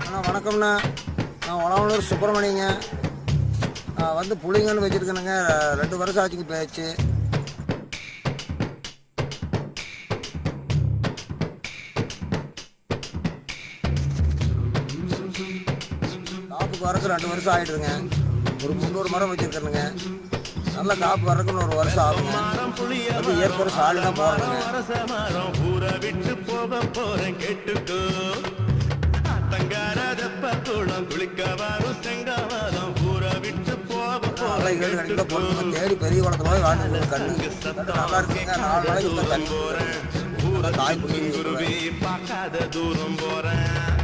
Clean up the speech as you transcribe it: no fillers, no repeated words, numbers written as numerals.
அண்ணா வணக்கம்ண்ணா. நான் உழவனூர் சுப்பிரமணியங்க. வந்து புளிங்கன்னு வச்சுருக்கேனுங்க. 2 வருஷம் ஆச்சுங்க பேச்சு. காப்புக்கு வரக்கு 2 வருஷம் ஆகிடுதுங்க. ஒரு 300 மரம் வச்சுருக்கேனுங்க. நல்லா காப்பு வரக்குன்னு 1 வருஷம் ஆகுங்க. வந்து ஏற்கனவே சாலி தான் போடணுங்க. நல்லா 7 கணக்கில் போட்டு தேடி பெரிய குளத்துல போய் வாங்க. கண்ணு நல்லா இருக்குங்க. 4 நாளைக்கு தண்ணி காய் பிடிச்சி பார்க்காத தூரம் போறேன்.